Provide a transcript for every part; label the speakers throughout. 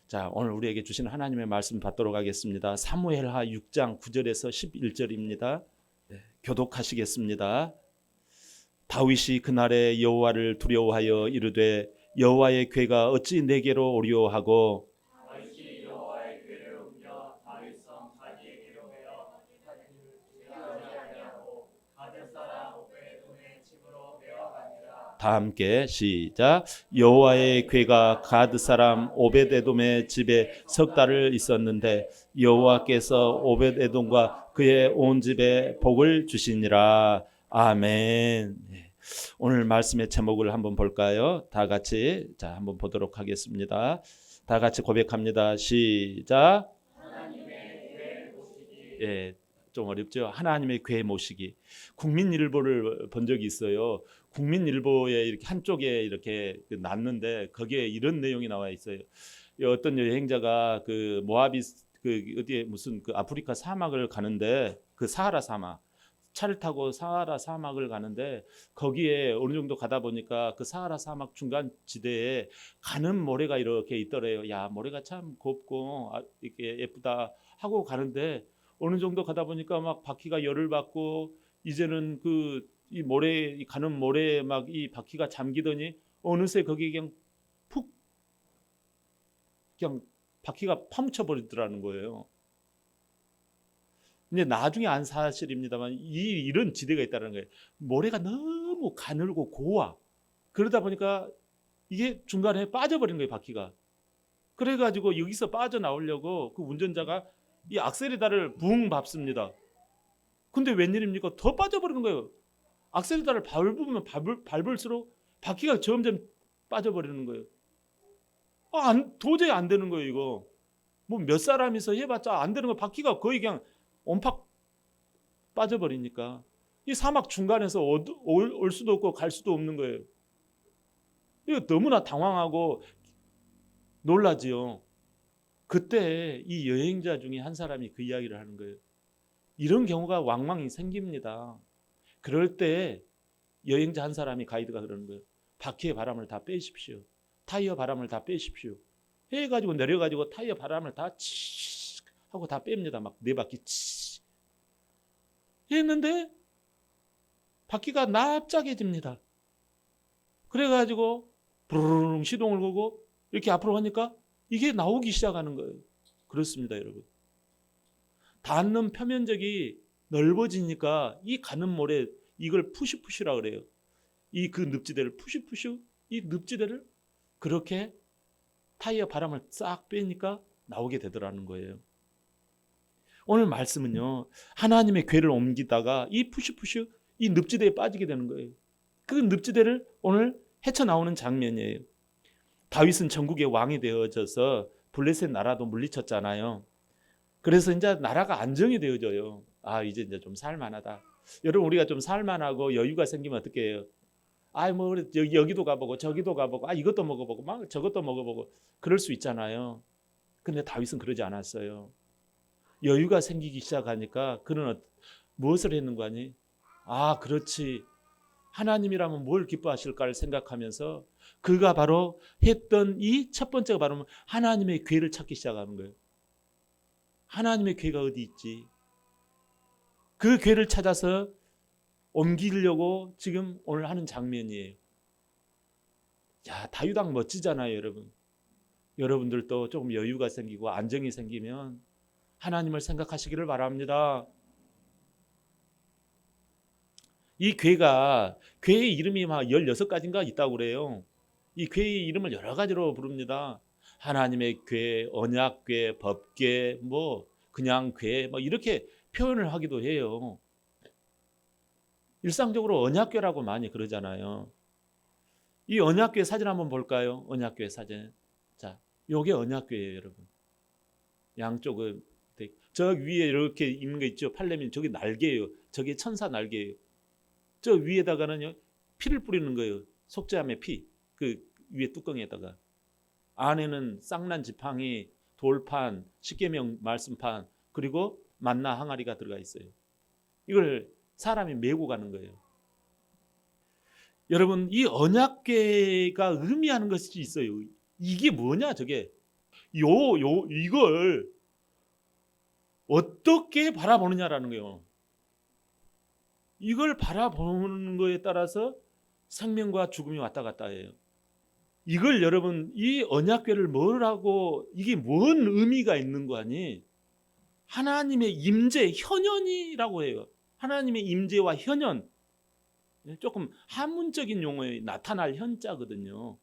Speaker 1: 자, 오늘 우리에게 주신 하나님의 말씀 받도록 하겠습니다. 사무엘하 6장 9절에서 11절입니다. 교독하시겠습니다. 다윗이 그날에 여호와를 두려워하여 이르되 여호와의 궤가 어찌 내게로 오리오 하고
Speaker 2: 다윗이 여호와의 궤를 옮겨 다윗성 가디에게로 메어 가디를 제하지 아니하고 가드 사람 오베에돔의 집으로 메어가니라.
Speaker 1: 다 함께 시작. 여호와의 궤가 가드 사람 오벳에돔의 집에 석 달을 있었는데 여호와께서 오벳에돔과 그의 온 집에 복을 주시니라. 아멘. 오늘 말씀의 제목을 한번 볼까요? 다 같이 한번 보도록 하겠습니다. 다 같이 고백합니다. 시작.
Speaker 2: 하나님의 궤 모시기.
Speaker 1: 예, 좀 어렵죠. 하나님의 궤 모시기. 국민일보를 본 적이 있어요. 국민일보에 이렇게 한쪽에 이렇게 났는데 거기에 이런 내용이 나와 있어요. 어떤 여행자가 그 모아비 그 어디에 무슨 그 아프리카 사막을 가는데 그 사하라 사막 차를 타고 사하라 사막을 가는데 거기에 어느 정도 가다 보니까 그 사하라 사막 중간 지대에 가는 모래가 이렇게 있더래요. 야, 모래가 참 곱고 이렇게 예쁘다 하고 가는데 어느 정도 가다 보니까 막 바퀴가 열을 받고 이제는 그 이 모래 가는 모래에 막 이 바퀴가 잠기더니 어느새 거기 그냥 푹 그냥 바퀴가 파묻혀 버리더라는 거예요. 근데 나중에 안 사실입니다만 이런 지대가 있다는 거예요. 모래가 너무 가늘고 고와. 그러다 보니까 이게 중간에 빠져버린 거예요, 바퀴가. 그래가지고 여기서 빠져나오려고 그 운전자가 이 악셀에다를 붕 밟습니다. 근데 웬일입니까? 더 빠져버리는 거예요. 악셀에다를 밟으면 밟을수록 바퀴가 점점 빠져버리는 거예요. 도저히 안 되는 거예요, 이거. 뭐 몇 사람이서 해봤자 안 되는 거예요. 바퀴가 거의 그냥 온팍 빠져버리니까 이 사막 중간에서 올 수도 없고 갈 수도 없는 거예요. 이거 너무나 당황하고 놀라지요. 그때 이 여행자 중에 한 사람이 그 이야기를 하는 거예요. 이런 경우가 왕왕이 생깁니다. 그럴 때 여행자 한 사람이 가이드가 그러는 거예요. 바퀴의 바람을 다 빼십시오. 타이어 바람을 다 빼십시오. 해가지고 내려가지고 타이어 바람을 다 치 하고 다 뺍니다. 막 네 바퀴 치 했는데 바퀴가 납작해집니다. 그래가지고 부르릉 시동을 걸고 이렇게 앞으로 가니까 이게 나오기 시작하는 거예요. 그렇습니다, 여러분. 닿는 표면적이 넓어지니까 이 가는 모래 이걸 푸시푸시라 그래요. 이 그 늪지대를 푸시푸시 이 늪지대를 그렇게 타이어 바람을 싹 빼니까 나오게 되더라는 거예요. 오늘 말씀은요, 하나님의 궤를 옮기다가 이 푸시푸시 이 늪지대에 빠지게 되는 거예요. 그 늪지대를 오늘 헤쳐나오는 장면이에요. 다윗은 전국의 왕이 되어져서 블레셋 나라도 물리쳤잖아요. 그래서 이제 나라가 안정이 되어져요. 이제 좀 살만하다. 여러분, 우리가 좀 살만하고 여유가 생기면 어떻게 해요? 뭐 여기도 가보고 저기도 가보고 이것도 먹어보고 막 저것도 먹어보고 그럴 수 있잖아요. 근데 다윗은 그러지 않았어요. 여유가 생기기 시작하니까 그는 무엇을 했는 거 아니? 그렇지. 하나님이라면 뭘 기뻐하실까를 생각하면서 그가 바로 했던 이 첫 번째가 바로 하나님의 궤를 찾기 시작하는 거예요. 하나님의 궤가 어디 있지? 그 궤를 찾아서 옮기려고 지금 오늘 하는 장면이에요. 야, 다윗 왕 멋지잖아요, 여러분. 여러분들도 조금 여유가 생기고 안정이 생기면 하나님을 생각하시기를 바랍니다. 이 궤의 이름이 막 16가지인가 있다고 그래요. 이 궤의 이름을 여러 가지로 부릅니다. 하나님의 궤, 언약궤, 법궤, 뭐 그냥 궤, 뭐 이렇게 표현을 하기도 해요. 일상적으로 언약궤라고 많이 그러잖아요. 이 언약궤 사진 한번 볼까요? 언약궤 사진. 자, 요게 언약궤예요, 여러분. 양쪽은 저 위에 이렇게 있는 거 있죠. 팔레민 저게 날개예요. 저게 천사 날개예요. 저 위에다가는 피를 뿌리는 거예요. 속죄함의 피. 그 위에 뚜껑에다가. 안에는 쌍난 지팡이, 돌판, 십계명 말씀판, 그리고 만나 항아리가 들어가 있어요. 이걸 사람이 메고 가는 거예요. 여러분, 이 언약궤가 의미하는 것이 있어요. 이게 뭐냐, 저게? 이걸 어떻게 바라보느냐라는 거예요. 이걸 바라보는 거에 따라서 생명과 죽음이 왔다 갔다 해요. 이걸 여러분, 이 언약궤를 뭐라고, 이게 뭔 의미가 있는 거 아니? 하나님의 임재, 현현이라고 해요. 하나님의 임재와 현현. 조금 한문적인 용어에 나타날 현자거든요.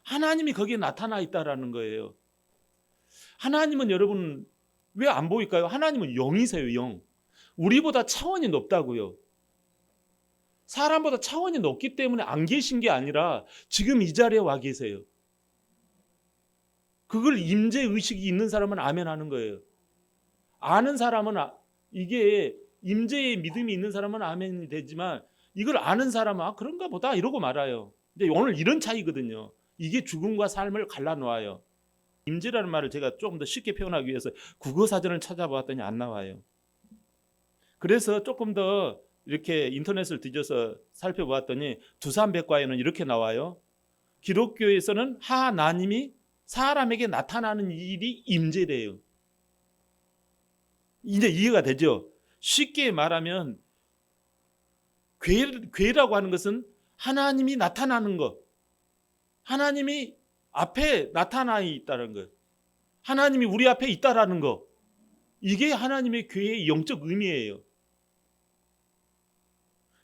Speaker 1: 하나님이 거기에 나타나 있다라는 거예요. 하나님은 여러분 왜 안 보일까요? 하나님은 영이세요, 영. 우리보다 차원이 높다고요. 사람보다 차원이 높기 때문에 안 계신 게 아니라 지금 이 자리에 와 계세요. 그걸 임재 의식이 있는 사람은 아멘 하는 거예요. 아는 사람은 이게 임재의 믿음이 있는 사람은 아멘이 되지만 이걸 아는 사람은 그런가 보다 이러고 말아요. 근데 오늘 이런 차이거든요. 이게 죽음과 삶을 갈라놓아요. 임재라는 말을 제가 조금 더 쉽게 표현하기 위해서 국어사전을 찾아봤더니 안 나와요. 그래서 조금 더 이렇게 인터넷을 뒤져서 살펴보았더니 두산백과에는 이렇게 나와요. 기독교에서는 하나님이 사람에게 나타나는 일이 임재래요. 이제 이해가 되죠? 쉽게 말하면 괴라고 하는 것은 하나님이 나타나는 것, 하나님이 앞에 나타나 있다는 것, 하나님이 우리 앞에 있다라는 것, 이게 하나님의 괴의 영적 의미예요.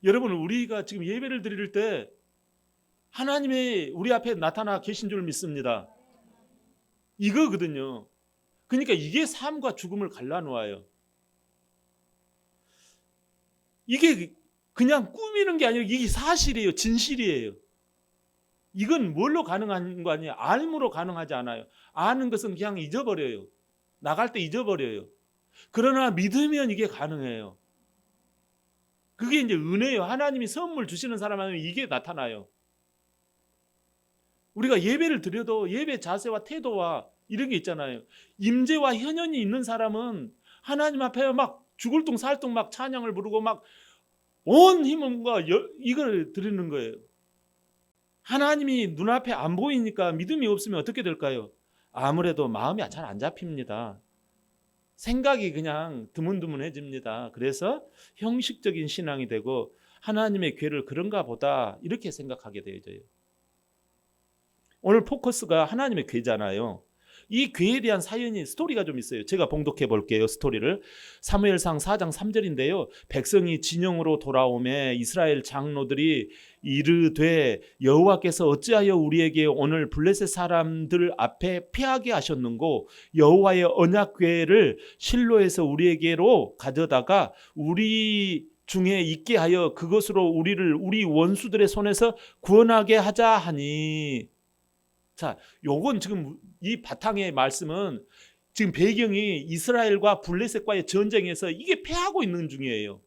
Speaker 1: 여러분, 우리가 지금 예배를 드릴 때 하나님이 우리 앞에 나타나 계신 줄 믿습니다. 이거거든요. 그러니까 이게 삶과 죽음을 갈라놓아요. 이게 그냥 꾸미는 게 아니라 이게 사실이에요. 진실이에요. 이건 뭘로 가능한 거 아니에요? 알므로 가능하지 않아요. 아는 것은 그냥 잊어버려요. 나갈 때 잊어버려요. 그러나 믿으면 이게 가능해요. 그게 이제 은혜예요. 하나님이 선물 주시는 사람한테는 이게 나타나요. 우리가 예배를 드려도 예배 자세와 태도와 이런 게 있잖아요. 임재와 현현이 있는 사람은 하나님 앞에 막 죽을 둥 살 둥 막 찬양을 부르고 막 온 힘과 이걸 드리는 거예요. 하나님이 눈앞에 안 보이니까 믿음이 없으면 어떻게 될까요? 아무래도 마음이 잘 안 잡힙니다. 생각이 그냥 드문드문해집니다. 그래서 형식적인 신앙이 되고 하나님의 괴를 그런가 보다 이렇게 생각하게 되어져요. 오늘 포커스가 하나님의 괴잖아요. 이 괴에 대한 사연이 스토리가 좀 있어요. 제가 봉독해 볼게요. 스토리를. 사무엘상 4장 3절인데요. 백성이 진영으로 돌아오매 이스라엘 장로들이 이르되 여호와께서 어찌하여 우리에게 오늘 블레셋 사람들 앞에 패하게 하셨는고 여호와의 언약궤를 실로에서 우리에게로 가져다가 우리 중에 있게 하여 그것으로 우리를 우리 원수들의 손에서 구원하게 하자 하니. 자, 요건 지금 이 바탕의 말씀은 지금 배경이 이스라엘과 블레셋과의 전쟁에서 이게 패하고 있는 중이에요.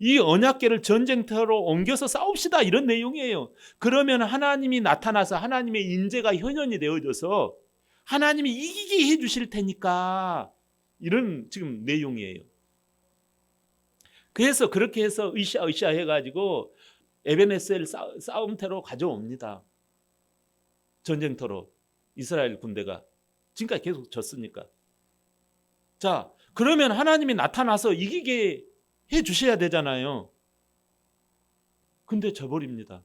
Speaker 1: 이 언약궤를 전쟁터로 옮겨서 싸웁시다 이런 내용이에요. 그러면 하나님이 나타나서 하나님의 인재가 현현이 되어져서 하나님이 이기게 해주실 테니까 이런 지금 내용이에요. 그래서 그렇게 해서 으쌰으쌰 해가지고 에베네셀 싸움터로 가져옵니다. 전쟁터로 이스라엘 군대가 지금까지 계속 졌으니까. 자, 그러면 하나님이 나타나서 이기게 해 주셔야 되잖아요. 근데 져버립니다.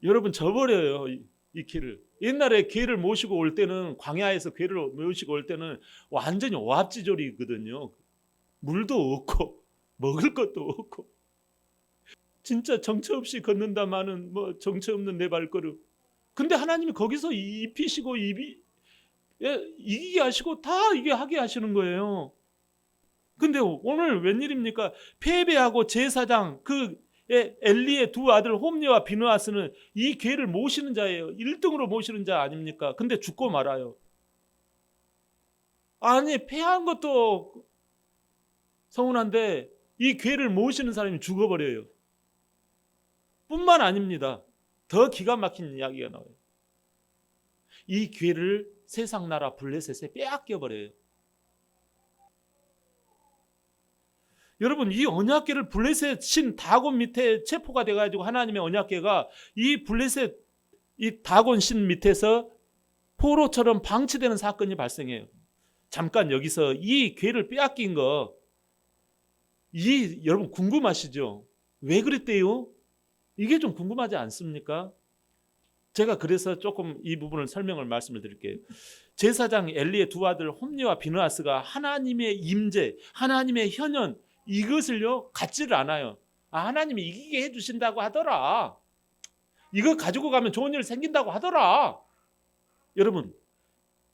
Speaker 1: 여러분 져버려요. 이 길을. 옛날에 괴를 모시고 올 때는 광야에서 괴를 모시고 올 때는 완전히 오합지졸이거든요. 물도 없고 먹을 것도 없고 진짜 정처 없이 걷는다마는 뭐 정처 없는 내 발걸음. 근데 하나님이 거기서 입히시고 이기게 하시고 다 이게 하게 하시는 거예요. 근데 오늘 웬일입니까? 패배하고 제사장 그 엘리의 두 아들 홈리와 비느하스는 이 괴를 모시는 자예요. 1등으로 모시는 자 아닙니까? 근데 죽고 말아요. 아니 패한 것도 서운한데 이 괴를 모시는 사람이 죽어버려요. 뿐만 아닙니다. 더 기가 막힌 이야기가 나와요. 이 괴를 세상 나라 블레셋에 빼앗겨 버려요. 여러분 이 언약궤를 블레셋 신 다곤 밑에 체포가 돼가지고 하나님의 언약궤가 이 블레셋 이 다곤 신 밑에서 포로처럼 방치되는 사건이 발생해요. 잠깐 여기서 이 괴를 빼앗긴 거, 여러분 궁금하시죠? 왜 그랬대요? 이게 좀 궁금하지 않습니까? 제가 그래서 조금 이 부분을 설명을 말씀을 드릴게요. 제사장 엘리의 두 아들 홈리와 비느하스가 하나님의 임재, 하나님의 현현 이것을요 갖지를 않아요. 하나님이 이기게 해주신다고 하더라. 이거 가지고 가면 좋은 일 생긴다고 하더라. 여러분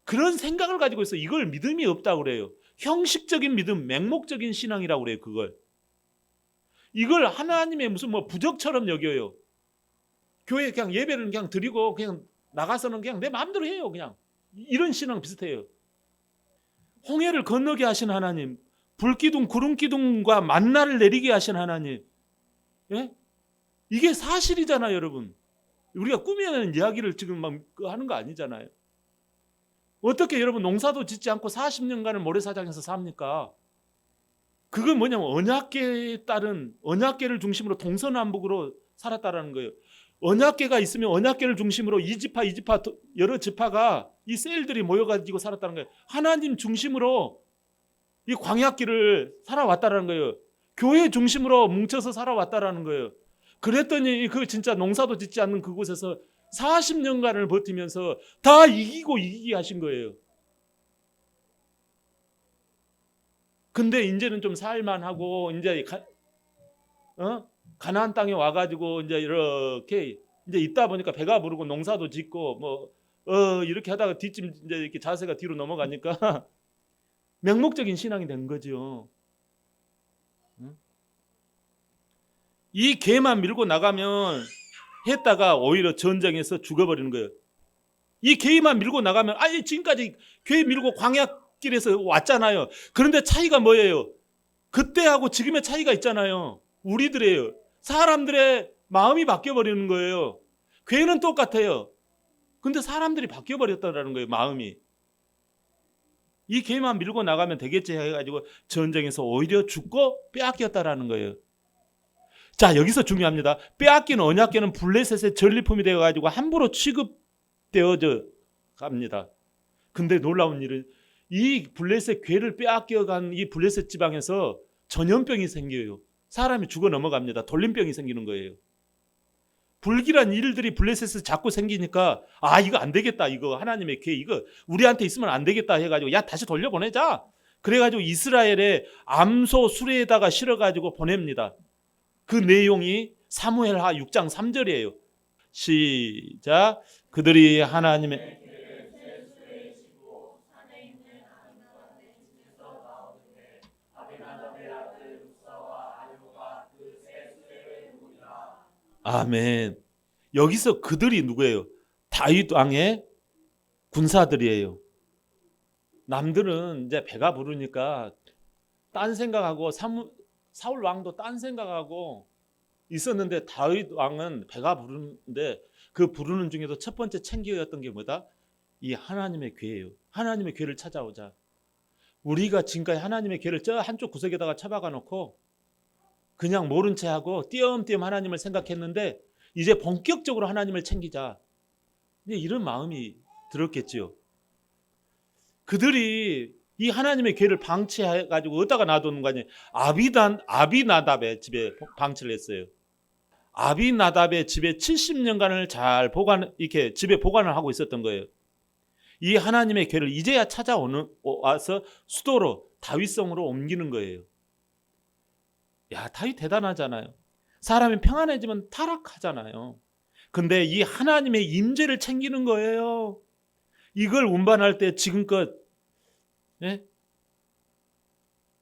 Speaker 1: 그런 생각을 가지고 있어. 이걸 믿음이 없다고 그래요. 형식적인 믿음, 맹목적인 신앙이라고 그래요. 그걸. 이걸 하나님의 무슨 뭐 부적처럼 여겨요. 교회 그냥 예배를 그냥 드리고 그냥 나가서는 그냥 내 마음대로 해요. 그냥 이런 신앙 비슷해요. 홍해를 건너게 하신 하나님, 불기둥 구름기둥과 만나를 내리게 하신 하나님, 예? 이게 사실이잖아요, 여러분. 우리가 꾸며내는 이야기를 지금 막 하는 거 아니잖아요. 어떻게 여러분 농사도 짓지 않고 40년간을 모래사장에서 삽니까? 그건 뭐냐면 언약궤에 따른 언약궤를 중심으로 동서남북으로 살았다라는 거예요. 언약궤가 있으면 언약궤를 중심으로 이 지파 여러 지파가 이 셀들이 모여가지고 살았다는 거예요. 하나님 중심으로 이 광야길을 살아왔다라는 거예요. 교회 중심으로 뭉쳐서 살아왔다라는 거예요. 그랬더니 그 진짜 농사도 짓지 않는 그곳에서 40년간을 버티면서 다 이기고 이기게 하신 거예요. 근데 이제는 좀 살만하고 이제 가나안 땅에 와가지고 이제 이렇게 이제 있다 보니까 배가 부르고 농사도 짓고 뭐 이렇게 하다가 뒷짐 이제 이렇게 자세가 뒤로 넘어가니까 맹목적인 신앙이 된 거죠. 이 개만 밀고 나가면 했다가 오히려 전쟁에서 죽어버리는 거예요. 이 개만 밀고 나가면 아니 지금까지 개 밀고 광야길에서 왔잖아요. 그런데 차이가 뭐예요? 그때하고 지금의 차이가 있잖아요. 우리들이에요. 사람들의 마음이 바뀌어버리는 거예요. 괴는 똑같아요. 근데 사람들이 바뀌어버렸다는 거예요. 마음이. 이 개만 밀고 나가면 되겠지 해가지고 전쟁에서 오히려 죽고 빼앗겼다라는 거예요. 자, 여기서 중요합니다. 빼앗긴 언약궤는 블레셋의 전리품이 되어가지고 함부로 취급되어져 갑니다. 근데 놀라운 일은 이 블레셋 궤를 빼앗겨간 이 블레셋 지방에서 전염병이 생겨요. 사람이 죽어 넘어갑니다. 돌림병이 생기는 거예요. 불길한 일들이 블레셋에서 자꾸 생기니까 이거 안 되겠다. 이거 하나님의 궤 이거 우리한테 있으면 안 되겠다 해가지고 야 다시 돌려보내자. 그래가지고 이스라엘의 암소 수레에다가 실어가지고 보냅니다. 그 내용이 사무엘하 6장 3절이에요. 시작. 그들이 하나님의 아멘. 여기서 그들이 누구예요? 다윗 왕의 군사들이에요. 남들은 이제 배가 부르니까 딴 생각하고 사울 왕도 딴 생각하고 있었는데 다윗 왕은 배가 부르는데 그 부르는 중에도 첫 번째 챙겨였던 게 뭐다? 이 하나님의 궤예요. 하나님의 궤를 찾아오자. 우리가 지금까지 하나님의 궤를 저 한쪽 구석에다가 처박아 놓고 그냥 모른 채 하고 띄엄띄엄 하나님을 생각했는데 이제 본격적으로 하나님을 챙기자. 이런 마음이 들었겠지요. 그들이 이 하나님의 궤를 방치해가지고 어디다가 놔두는 거 아니에요. 아비나답의 집에 방치를 했어요. 아비나답의 집에 70년간을 잘 이렇게 집에 보관을 하고 있었던 거예요. 이 하나님의 궤를 이제야 와서 수도로 다윗성으로 옮기는 거예요. 야, 다윗 대단하잖아요. 사람이 평안해지면 타락하잖아요. 근데 이 하나님의 임재를 챙기는 거예요. 이걸 운반할 때 지금껏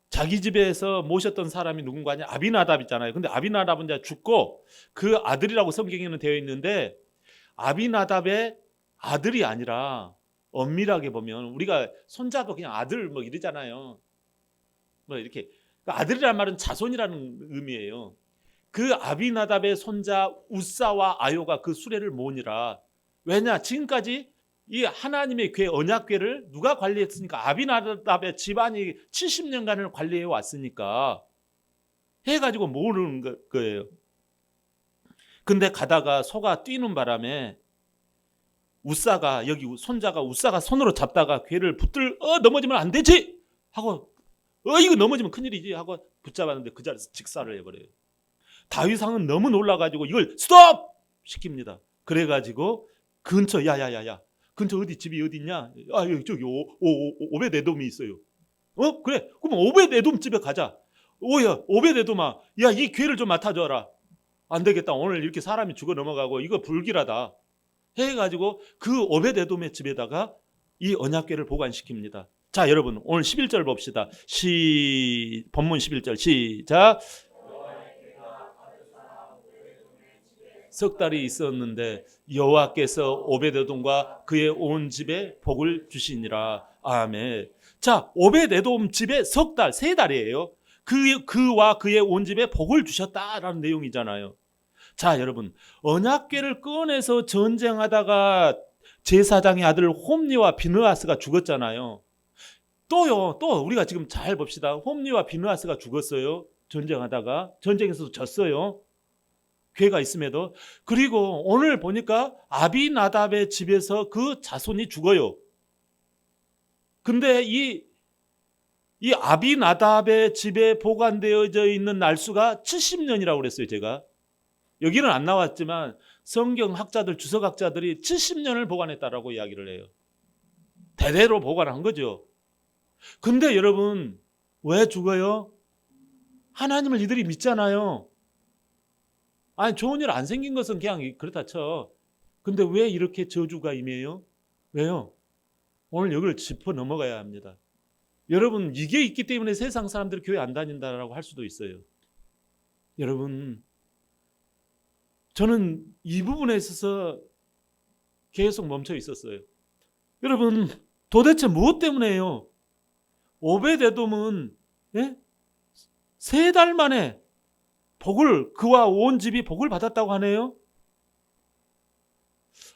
Speaker 1: 자기 집에서 모셨던 사람이 누군가 하냐? 아비나답 있잖아요. 근데 아비나답은 이제 죽고 그 아들이라고 성경에는 되어 있는데 아비나답의 아들이 아니라 엄밀하게 보면 우리가 손자도 그냥 아들 뭐 이러잖아요. 뭐 이렇게 아들이라는 말은 자손이라는 의미예요. 그 아비나답의 손자 우사와 아요가 그 수레를 모으니라. 왜냐? 지금까지 이 하나님의 궤 언약궤를 누가 관리했으니까 아비나답의 집안이 70년간을 관리해 왔으니까 해가지고 모으는 거예요. 근데 가다가 소가 뛰는 바람에 웃사가 여기 손자가 웃사가 손으로 잡다가 괴를 붙들 넘어지면 안 되지 하고 이거 넘어지면 큰일이지 하고 붙잡았는데 그 자리에서 직사를 해버려요. 다윗 왕은 너무 놀라가지고 이걸 스톱 시킵니다. 그래가지고 근처 야야야야 근처 어디 집이 어디 있냐? 아 여기 저기 오벳에돔이 있어요. 그래 그럼 오벳에돔 집에 가자. 오야 오벳에돔아 야 이 괴를 좀 맡아줘라. 안 되겠다 오늘 이렇게 사람이 죽어 넘어가고 이거 불길하다 해가지고 그 오벳에돔의 집에다가 이 언약궤를 보관시킵니다. 자 여러분 오늘 11절 봅시다. 본문 11절 시작. 석 달이 있었는데 여호와께서 오벳에돔과 그의 온 집에 복을 주시니라. 아멘. 자 오벳에돔 집에 석 달, 세 달이에요. 그와 그의 온 집에 복을 주셨다라는 내용이잖아요. 자 여러분 언약궤를 꺼내서 전쟁하다가 제사장의 아들 홈리와 비느하스가 죽었잖아요. 또 우리가 지금 잘 봅시다. 홈리와 비느하스가 죽었어요. 전쟁하다가 전쟁에서도 졌어요. 괴가 있음에도. 그리고 오늘 보니까 아비나답의 집에서 그 자손이 죽어요. 근데 이 아비나답의 집에 보관되어져 있는 날수가 70년이라고 그랬어요. 제가 여기는 안 나왔지만 성경학자들 주석학자들이 70년을 보관했다라고 이야기를 해요. 대대로 보관한 거죠. 근데 여러분 왜 죽어요? 하나님을 이들이 믿잖아요. 아니 좋은 일 안 생긴 것은 그냥 그렇다 쳐. 근데 왜 이렇게 저주가 임해요? 왜요? 오늘 여기를 짚어 넘어가야 합니다. 여러분 이게 있기 때문에 세상 사람들이 교회 안 다닌다라고 할 수도 있어요. 여러분 저는 이 부분에 있어서 계속 멈춰 있었어요. 여러분 도대체 무엇 때문에요? 오벳에돔은 세 달 만에 그와 온 집이 복을 받았다고 하네요.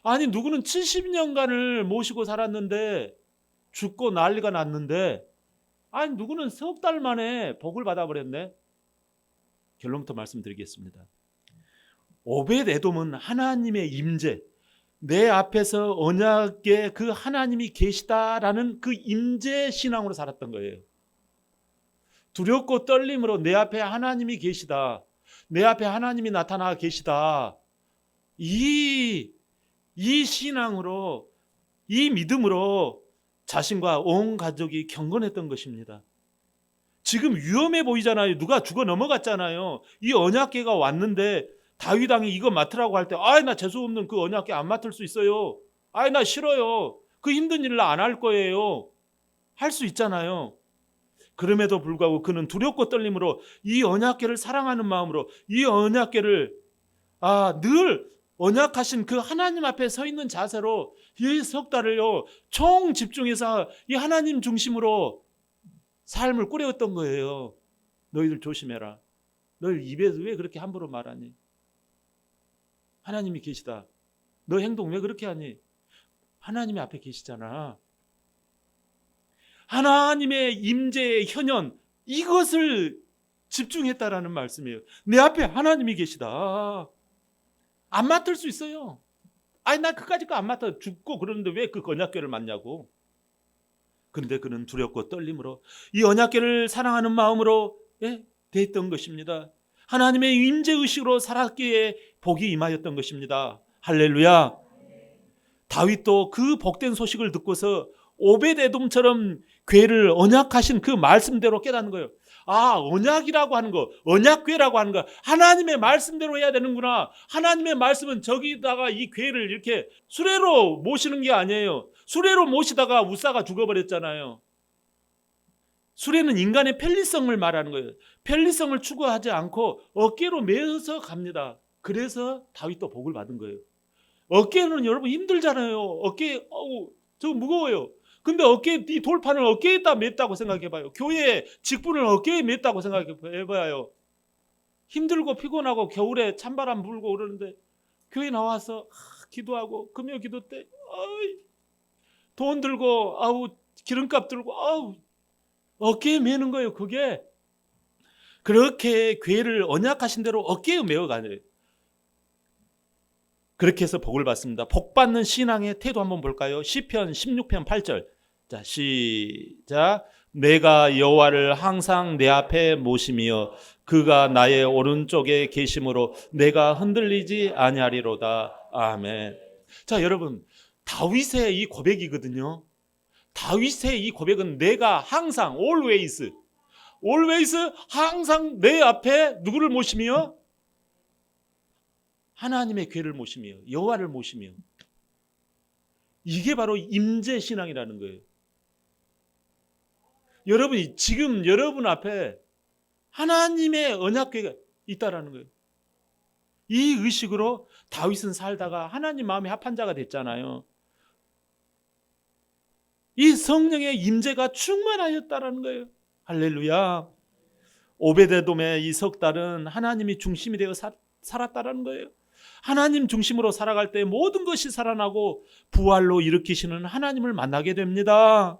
Speaker 1: 아니 누구는 70년간을 모시고 살았는데 죽고 난리가 났는데 아니 누구는 석 달 만에 복을 받아버렸네. 결론부터 말씀드리겠습니다. 오벳에돔은 하나님의 임재, 내 앞에서 언약의 그 하나님이 계시다라는 그 임재 신앙으로 살았던 거예요. 두렵고 떨림으로 내 앞에 하나님이 계시다, 내 앞에 하나님이 나타나 계시다, 이 신앙으로, 이 믿음으로 자신과 온 가족이 경건했던 것입니다. 지금 위험해 보이잖아요. 누가 죽어 넘어갔잖아요. 이 언약궤가 왔는데 다윗 왕이 이거 맡으라고 할 때 나 재수 없는 그 언약궤 안 맡을 수 있어요. 나 싫어요. 그 힘든 일을 안 할 거예요. 할 수 있잖아요. 그럼에도 불구하고 그는 두렵고 떨림으로 이 언약궤를 사랑하는 마음으로 이 언약궤를 늘 언약하신 그 하나님 앞에 서 있는 자세로 이 석 달을요 총 집중해서 이 하나님 중심으로 삶을 꾸려왔던 거예요. 너희들 조심해라. 너희 입에서 왜 그렇게 함부로 말하니? 하나님이 계시다. 너 행동 왜 그렇게 하니? 하나님이 앞에 계시잖아. 하나님의 임재의 현현, 이것을 집중했다라는 말씀이에요. 내 앞에 하나님이 계시다. 안 맡을 수 있어요. 나 그까짓 거 안 맡아. 죽고 그러는데 왜 그 언약궤를 맡냐고. 그런데 그는 두렵고 떨림으로 이 언약궤를 사랑하는 마음으로 대했던 것입니다. 하나님의 임재의식으로 살았기에 복이 임하였던 것입니다. 할렐루야. 다윗도 그 복된 소식을 듣고서 오벳에돔처럼 궤를 언약하신 그 말씀대로 깨닫는 거예요. 언약이라고 하는 거, 언약궤라고 하는 거 하나님의 말씀대로 해야 되는구나. 하나님의 말씀은 저기다가 이 궤를 이렇게 수레로 모시는 게 아니에요. 수레로 모시다가 웃사가 죽어버렸잖아요. 수레는 인간의 편리성을 말하는 거예요. 편리성을 추구하지 않고 어깨로 메어서 갑니다. 그래서 다윗도 복을 받은 거예요. 어깨는 여러분 힘들잖아요. 어깨 저 무거워요. 근데 이 돌판을 어깨에다 맸다고 생각해봐요. 교회 직분을 어깨에 맸다고 생각해봐요. 힘들고 피곤하고 겨울에 찬바람 불고 그러는데 교회 나와서 기도하고 금요 기도 때 돈 들고 기름값 들고 어깨에 매는 거예요. 그게 그렇게 궤를 언약하신 대로 어깨에 메어가네요. 그렇게 해서 복을 받습니다. 복 받는 신앙의 태도 한번 볼까요? 시편 16편 8절. 자, 시작. 내가 여호와를 항상 내 앞에 모시며 그가 나의 오른쪽에 계심으로 내가 흔들리지 아니하리로다. 아멘. 자, 여러분, 다윗의 이 고백이거든요. 다윗의 이 고백은 내가 항상 always 항상 내 앞에 누구를 모시며 하나님의 궤를 모시며 여호와를 모시며, 이게 바로 임재 신앙이라는 거예요. 여러분이 지금 여러분 앞에 하나님의 언약궤가 있다라는 거예요. 이 의식으로 다윗은 살다가 하나님 마음에 합한 자가 됐잖아요. 이 성령의 임재가 충만하였다라는 거예요. 할렐루야. 오베데돔의 이 석 달은 하나님이 중심이 되어 살았다라는 거예요. 하나님 중심으로 살아갈 때 모든 것이 살아나고 부활로 일으키시는 하나님을 만나게 됩니다.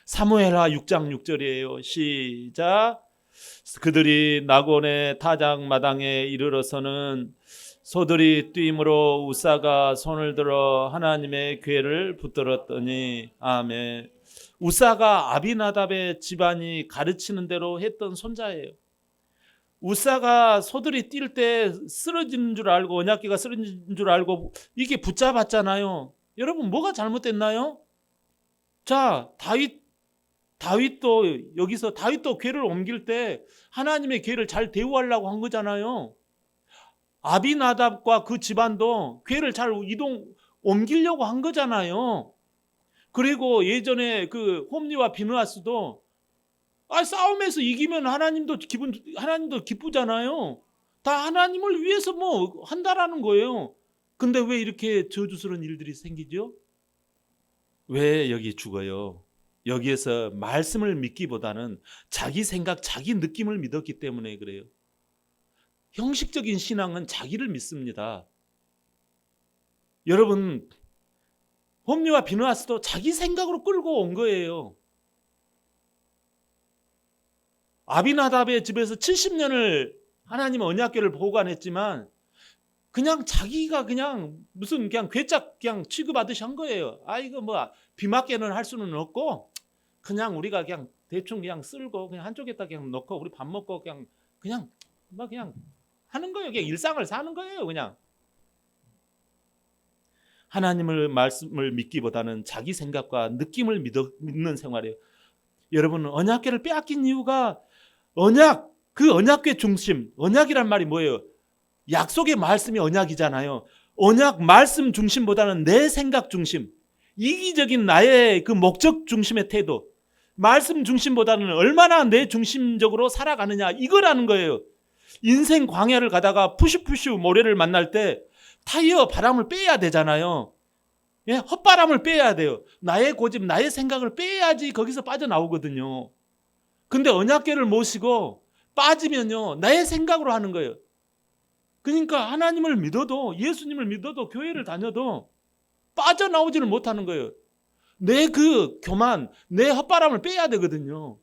Speaker 1: 사무엘하 6장 6절이에요. 시작. 그들이 낙원의 타작마당에 이르러서는 소들이 뛰므로 우사가 손을 들어 하나님의 궤를 붙들었더니. 아멘. 우사가 아비나답의 집안이 가르치는 대로 했던 손자예요. 우사가 소들이 뛸 때 쓰러지는 줄 알고, 언약궤가 쓰러지는 줄 알고 이게 붙잡았잖아요. 여러분, 뭐가 잘못됐나요? 자, 다윗도 여기서 다윗도 궤를 옮길 때 하나님의 궤를 잘 대우하려고 한 거잖아요. 아비나답과 그 집안도 궤를 잘 옮기려고 한 거잖아요. 그리고 예전에 그 홈리와 비느하스도 싸움에서 이기면 하나님도 기쁘잖아요. 다 하나님을 위해서 뭐 한다라는 거예요. 근데 왜 이렇게 저주스러운 일들이 생기죠? 왜 여기 죽어요? 여기에서 말씀을 믿기보다는 자기 생각, 자기 느낌을 믿었기 때문에 그래요. 형식적인 신앙은 자기를 믿습니다. 여러분, 홈리와 비느하스도 자기 생각으로 끌고 온 거예요. 아비나답의 집에서 70년을 하나님의 언약궤를 보관했지만 그냥 자기가 그냥 무슨 그냥 괴짝 그냥 취급하듯이 한 거예요. 이거 뭐 비맞게는 할 수는 없고 그냥 우리가 그냥 대충 그냥 쓸고 그냥 한쪽에다 그냥 넣고 우리 밥 먹고 그냥 하는 거예요. 그냥 일상을 사는 거예요. 그냥 하나님을 말씀을 믿기보다는 자기 생각과 느낌을 믿는 생활이에요. 여러분, 언약궤를 빼앗긴 이유가 그 언약궤 중심, 언약이란 말이 뭐예요? 약속의 말씀이 언약이잖아요. 언약 말씀 중심보다는 내 생각 중심, 이기적인 나의 그 목적 중심의 태도, 말씀 중심보다는 얼마나 내 중심적으로 살아가느냐, 이거라는 거예요. 인생 광야를 가다가 푸슈푸슈 모래를 만날 때 타이어 바람을 빼야 되잖아요. 예? 헛바람을 빼야 돼요. 나의 고집, 나의 생각을 빼야지 거기서 빠져나오거든요. 근데 언약궤를 모시고 빠지면요, 나의 생각으로 하는 거예요. 그러니까 하나님을 믿어도, 예수님을 믿어도, 교회를 다녀도 빠져나오지를 못하는 거예요. 내 그 교만, 내 헛바람을 빼야 되거든요.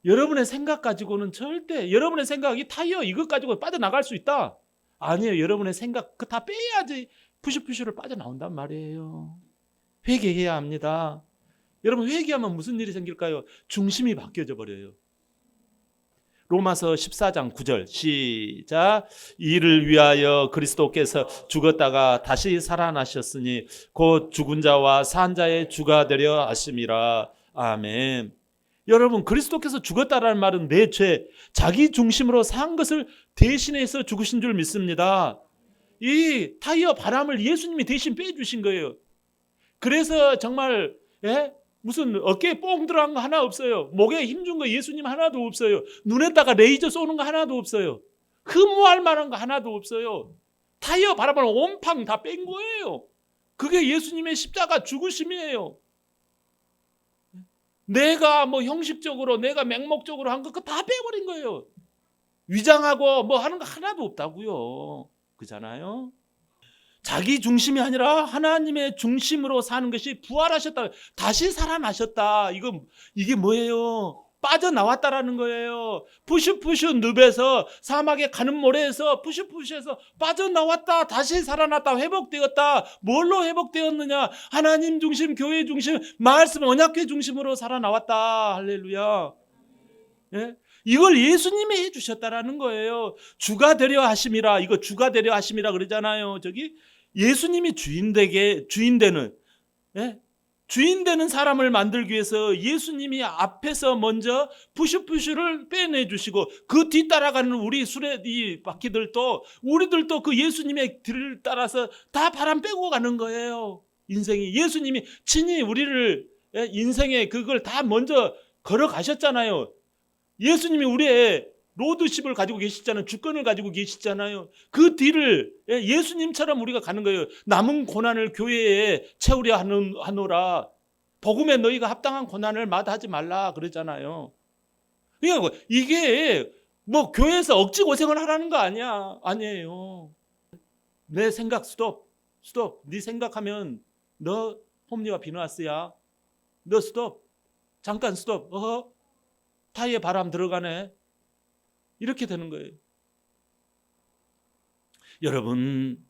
Speaker 1: 여러분의 생각 가지고는 절대, 여러분의 생각이 타이어 이것 가지고 빠져나갈 수 있다? 아니에요. 여러분의 생각 그 다 빼야지 푸슈푸슈를 빠져나온단 말이에요. 회개해야 합니다. 여러분, 회개하면 무슨 일이 생길까요? 중심이 바뀌어져 버려요. 로마서 14장 9절 시작. 이를 위하여 그리스도께서 죽었다가 다시 살아나셨으니 곧 죽은 자와 산 자의 주가 되려 하심이라. 아멘. 여러분, 그리스도께서 죽었다라는 말은 내 죄, 자기 중심으로 산 것을 대신해서 죽으신 줄 믿습니다. 이 타이어 바람을 예수님이 대신 빼주신 거예요. 그래서 정말 무슨 어깨에 뽕 들어간 거 하나 없어요. 목에 힘준 거 예수님 하나도 없어요. 눈에다가 레이저 쏘는 거 하나도 없어요. 흠모할 만한 거 하나도 없어요. 타이어 바람을 온팡 다 뺀 거예요. 그게 예수님의 십자가 죽으심이에요. 내가 뭐 형식적으로, 내가 맹목적으로 한 거 그거 다 빼버린 거예요. 위장하고 뭐 하는 거 하나도 없다고요. 그잖아요. 자기 중심이 아니라 하나님의 중심으로 사는 것이 부활하셨다, 다시 살아나셨다. 이게 뭐예요? 빠져나왔다라는 거예요. 푸슈푸슈 늪에서 사막의 가는 모래에서 푸슈푸슈에서 빠져나왔다. 다시 살아났다. 회복되었다. 뭘로 회복되었느냐? 하나님 중심, 교회 중심, 말씀 언약궤 중심으로 살아나왔다. 할렐루야. 예? 이걸 예수님이 해주셨다라는 거예요. 주가 되려 하심이라. 이거 주가 되려 하심이라 그러잖아요. 저기 예수님이 주인 되는, 예? 주인 되는 사람을 만들기 위해서 예수님이 앞에서 먼저 푸슈푸슈를 빼내 주시고 그 뒤따라가는 우리 수레 바퀴들도 우리들도 그 예수님의 뒤를 따라서 다 바람 빼고 가는 거예요. 인생이 예수님이 친히 우리를 인생에 그걸 다 먼저 걸어가셨잖아요. 예수님이 우리의 로드십을 가지고 계시잖아요. 주권을 가지고 계시잖아요. 그 뒤를 예수님처럼 우리가 가는 거예요. 남은 고난을 교회에 채우려 하노라. 복음에 너희가 합당한 고난을 마다하지 말라 그러잖아요. 그러니까 이게 뭐 교회에서 억지 고생을 하라는 거 아니에요. 내 생각 스톱. 네 생각하면 너 홈리와 비누아스야. 너 스톱. 잠깐 스톱. 타이에 바람 들어가네. 이렇게 되는 거예요. 여러분,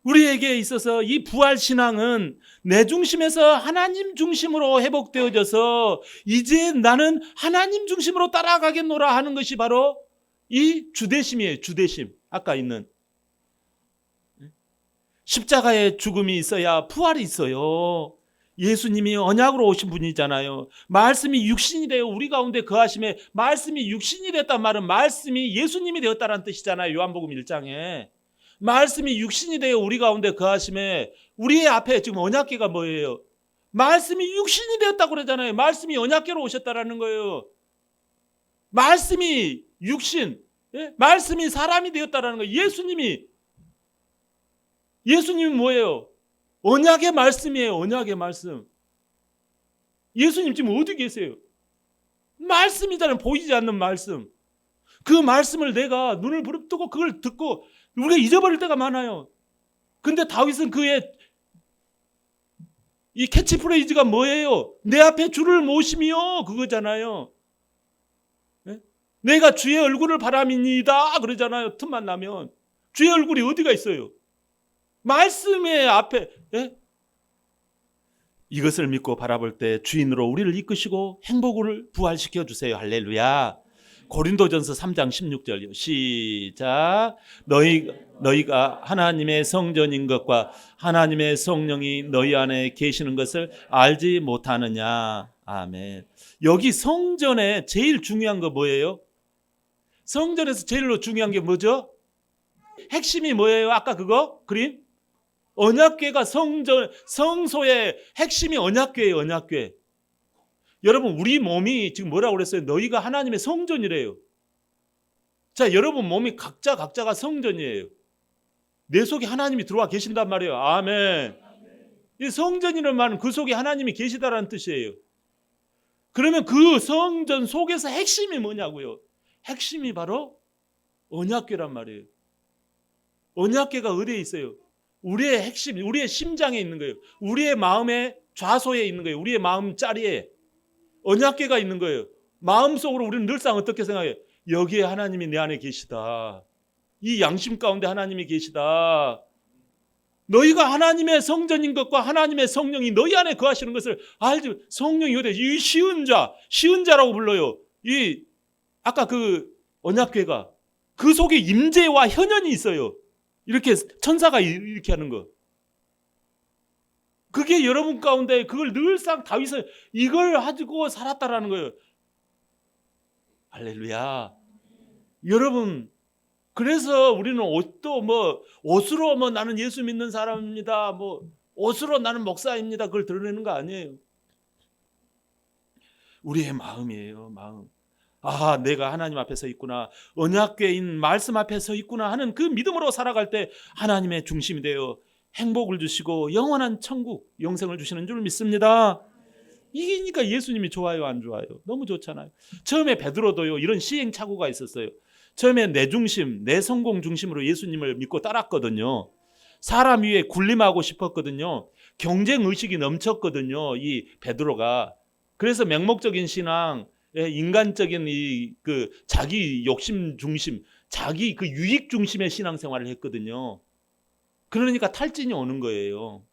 Speaker 1: 우리에게 있어서 이 부활신앙은 내 중심에서 하나님 중심으로 회복되어져서 이제 나는 하나님 중심으로 따라가겠노라 하는 것이 바로 이 주대심이에요. 주대심. 아까 있는 십자가의 죽음이 있어야 부활이 있어요. 예수님이 언약으로 오신 분이잖아요. 말씀이 육신이 되어 우리 가운데 거하심에 말씀이 육신이 됐단 말은 말씀이 예수님이 되었다는 뜻이잖아요. 요한복음 1장에. 말씀이 육신이 되어 우리 가운데 거하심에 우리의 앞에 지금 언약궤가 뭐예요? 말씀이 육신이 되었다고 그러잖아요. 말씀이 언약궤로 오셨다라는 거예요. 말씀이 육신, 말씀이 사람이 되었다라는 거예요. 예수님이 뭐예요? 언약의 말씀이에요. 언약의 말씀. 예수님 지금 어디 계세요? 말씀이잖아요. 보이지 않는 말씀. 그 말씀을 내가 눈을 부릅뜨고 그걸 듣고 우리가 잊어버릴 때가 많아요. 근데 다윗은 그의 이 캐치프레이즈가 뭐예요? 내 앞에 주를 모심이요. 그거잖아요. 네? 내가 주의 얼굴을 바라미니다. 그러잖아요. 틈만 나면. 주의 얼굴이 어디가 있어요? 말씀의 앞에. 예? 이것을 믿고 바라볼 때 주인으로 우리를 이끄시고 행복을 부활시켜 주세요. 할렐루야. 고린도전서 3장 16절요. 시작. 너희가 하나님의 성전인 것과 하나님의 성령이 너희 안에 계시는 것을 알지 못하느냐. 아멘. 여기 성전에 제일 중요한 거 뭐예요? 성전에서 제일 중요한 게 뭐죠? 핵심이 뭐예요? 아까 그거 그림? 언약궤가 성소의 핵심이 언약궤예요. 언약궤. 여러분 우리 몸이 지금 뭐라고 그랬어요? 너희가 하나님의 성전이래요. 자, 여러분 몸이 각자가 성전이에요. 내 속에 하나님이 들어와 계신단 말이에요. 아멘. 이 성전이라는 말은 그 속에 하나님이 계시다라는 뜻이에요. 그러면 그 성전 속에서 핵심이 뭐냐고요? 핵심이 바로 언약궤란 말이에요. 언약궤가 어디에 있어요? 우리의 핵심, 우리의 심장에 있는 거예요. 우리의 마음의 좌소에 있는 거예요. 우리의 마음 짜리에 언약궤가 있는 거예요. 마음속으로 우리는 늘상 어떻게 생각해요? 여기에 하나님이 내 안에 계시다. 이 양심 가운데 하나님이 계시다. 너희가 하나님의 성전인 것과 하나님의 성령이 너희 안에 거하시는 것을 알지. 성령이 어디? 이 쉬운 자라고 불러요. 이 아까 그 언약궤가 그 속에 임재와 현현이 있어요. 이렇게 천사가 이렇게 하는 거. 그게 여러분 가운데 그걸 늘상 다윗은 이걸 가지고 살았다라는 거예요. 할렐루야. 여러분, 그래서 우리는 옷으로 나는 예수 믿는 사람입니다. 옷으로 나는 목사입니다. 그걸 드러내는 거 아니에요. 우리의 마음이에요. 마음. 아, 내가 하나님 앞에 서 있구나. 언약궤인 말씀 앞에 서 있구나 하는 그 믿음으로 살아갈 때 하나님의 중심이 되어 행복을 주시고 영원한 천국, 영생을 주시는 줄 믿습니다. 이기니까 예수님이 좋아요, 안 좋아요? 너무 좋잖아요. 처음에 베드로도요, 이런 시행착오가 있었어요. 처음에 내 중심, 내 성공 중심으로 예수님을 믿고 따랐거든요. 사람 위에 군림하고 싶었거든요. 경쟁 의식이 넘쳤거든요, 이 베드로가. 그래서 맹목적인 신앙, 인간적인 이 그 자기 욕심 중심, 자기 그 유익 중심의 신앙생활을 했거든요. 그러니까 탈진이 오는 거예요.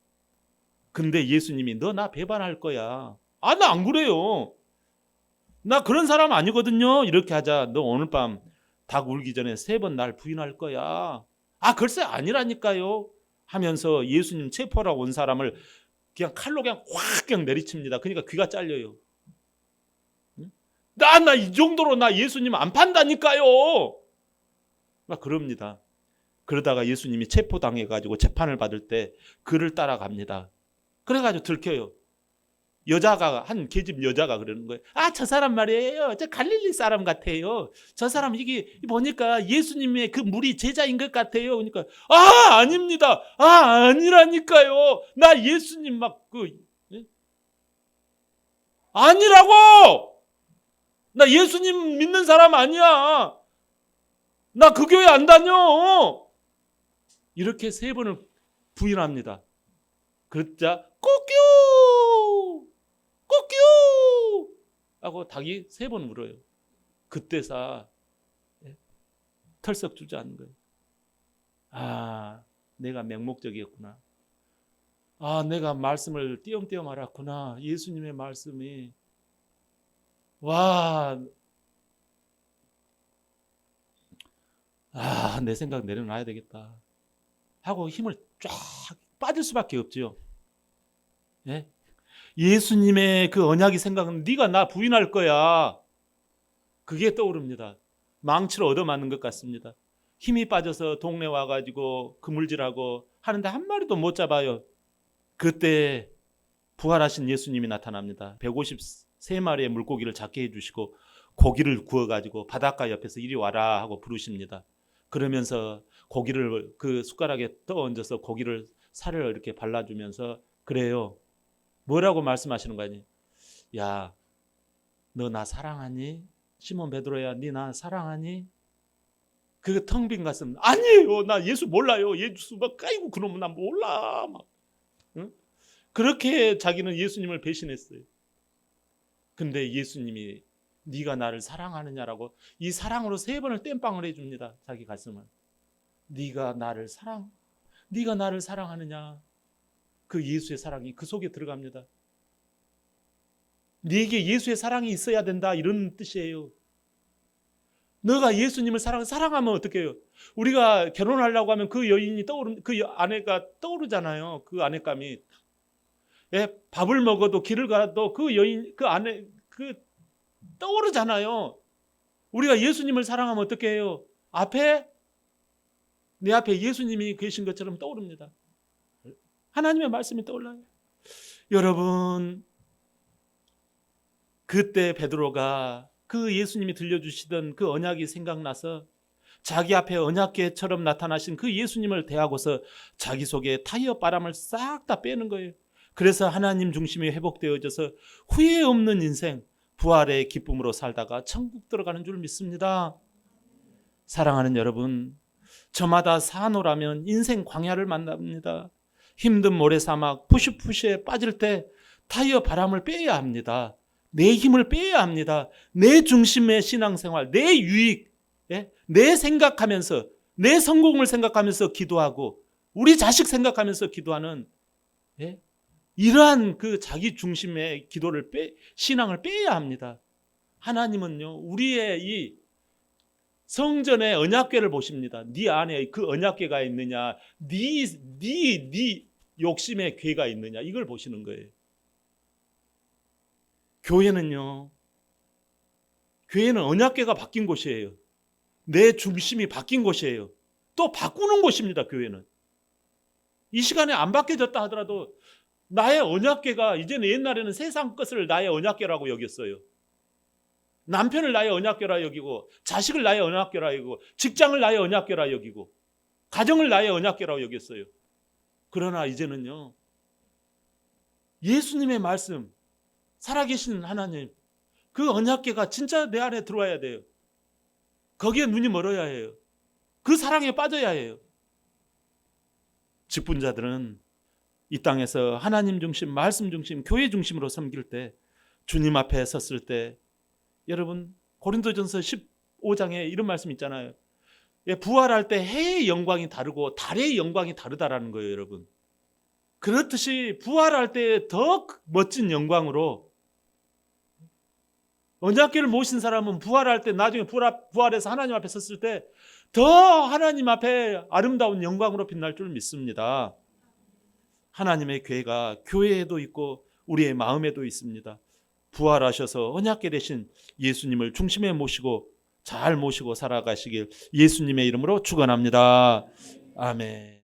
Speaker 1: 근데 예수님이 너 나 배반할 거야. 아, 나 안 그래요. 나 그런 사람 아니거든요. 이렇게 하자. 너 오늘 밤 닭 울기 전에 3번 날 부인할 거야. 아, 글쎄 아니라니까요. 하면서 예수님 체포하러 온 사람을 그냥 칼로 그냥 확 그냥 내리칩니다. 그러니까 귀가 잘려요. 나 이 정도로 나 예수님 안 판다니까요. 막 그럽니다. 그러다가 예수님이 체포당해가지고 재판을 받을 때 그를 따라갑니다. 그래가지고 들켜요. 여자가 한 계집 여자가 그러는 거예요. 아, 저 사람 말이에요. 저 갈릴리 사람 같아요. 저 사람 이게 보니까 예수님의 그 무리 제자인 것 같아요. 그러니까 아, 아닙니다. 아, 아니라니까요. 나 예수님 막 아니라고. 나 예수님 믿는 사람 아니야. 나 그 교회 안 다녀. 이렇게 3번을 부인합니다. 그러자 꼬끼 하고 닭이 3번 울어요. 그때서 털썩 주저앉는 거예요. 아, 내가 맹목적이었구나. 아, 내가 말씀을 띄엄띄엄 알았구나. 예수님의 말씀이 와, 아, 내 생각 내려놔야 되겠다 하고 힘을 쫙 빠질 수밖에 없죠. 예? 예수님의 그 언약이 생각은 네가 나 부인할 거야. 그게 떠오릅니다. 망치로 얻어맞는 것 같습니다. 힘이 빠져서 동네 와가지고 그물질하고 하는데 한 마리도 못 잡아요. 그때 부활하신 예수님이 나타납니다. 153마리의 물고기를 잡게 해주시고 고기를 구워가지고 바닷가 옆에서 이리 와라 하고 부르십니다. 그러면서 고기를 그 숟가락에 떠얹어서 고기를 살을 이렇게 발라주면서 그래요. 뭐라고 말씀하시는 거 아니에요? 야, 너 나 사랑하니? 시몬 베드로야, 니 나 사랑하니? 그 텅 빈 가슴 아니에요. 나 예수 몰라요. 예수 막 까이고 그러면 나 몰라. 막. 응? 그렇게 자기는 예수님을 배신했어요. 근데 예수님이 네가 나를 사랑하느냐라고 이 사랑으로 3번을 땜빵을 해줍니다. 자기 가슴을. 네가 나를 사랑하느냐. 그 예수의 사랑이 그 속에 들어갑니다. 네게 예수의 사랑이 있어야 된다 이런 뜻이에요. 너가 예수님을 사랑하면 어떻게 해요? 우리가 결혼하려고 하면 그 여인이 그 아내가 떠오르잖아요. 그 아내감이. 예, 밥을 먹어도 길을 가도 그 여인 그 아내 그 떠오르잖아요. 우리가 예수님을 사랑하면 어떻게 해요? 내 앞에 예수님이 계신 것처럼 떠오릅니다. 하나님의 말씀이 떠올라요. 여러분, 그때 베드로가 그 예수님이 들려주시던 그 언약이 생각나서 자기 앞에 언약궤처럼 나타나신 그 예수님을 대하고서 자기 속에 타이어 바람을 싹 다 빼는 거예요. 그래서 하나님 중심이 회복되어져서 후회 없는 인생, 부활의 기쁨으로 살다가 천국 들어가는 줄 믿습니다. 사랑하는 여러분, 저마다 산호라면 인생 광야를 만납니다. 힘든 모래사막 푸시푸시에 빠질 때 타이어 바람을 빼야 합니다. 내 힘을 빼야 합니다. 내 중심의 신앙생활, 내 유익, 내 생각하면서 내 성공을 생각하면서 기도하고 우리 자식 생각하면서 기도하는 이러한 그 자기 중심의 기도를 신앙을 빼야 합니다. 하나님은요, 우리의 이 성전의 언약궤를 보십니다. 네 안에 그 언약궤가 있느냐, 네 욕심의 궤가 있느냐, 이걸 보시는 거예요. 교회는 언약궤가 바뀐 곳이에요. 내 중심이 바뀐 곳이에요. 또 바꾸는 곳입니다. 교회는. 이 시간에 안 바뀌어졌다 하더라도 나의 언약궤가 이제는 옛날에는 세상 것을 나의 언약궤라고 여겼어요. 남편을 나의 언약궤라 여기고 자식을 나의 언약궤라 여기고 직장을 나의 언약궤라 여기고 가정을 나의 언약궤라고 여겼어요. 그러나 이제는요, 예수님의 말씀, 살아계신 하나님, 그 언약궤가 진짜 내 안에 들어와야 돼요. 거기에 눈이 멀어야 해요. 그 사랑에 빠져야 해요. 직분자들은 이 땅에서 하나님 중심, 말씀 중심, 교회 중심으로 섬길 때, 주님 앞에 섰을 때 여러분 고린도전서 15장에 이런 말씀 있잖아요. 부활할 때 해의 영광이 다르고 달의 영광이 다르다라는 거예요, 여러분. 그렇듯이 부활할 때 더 멋진 영광으로 언약궤를 모신 사람은 부활할 때 나중에 부활해서 하나님 앞에 섰을 때 더 하나님 앞에 아름다운 영광으로 빛날 줄 믿습니다. 하나님의 궤가 교회에도 있고 우리의 마음에도 있습니다. 부활하셔서 언약궤 대신 예수님을 중심에 모시고 잘 모시고 살아가시길 예수님의 이름으로 축원합니다. 아멘.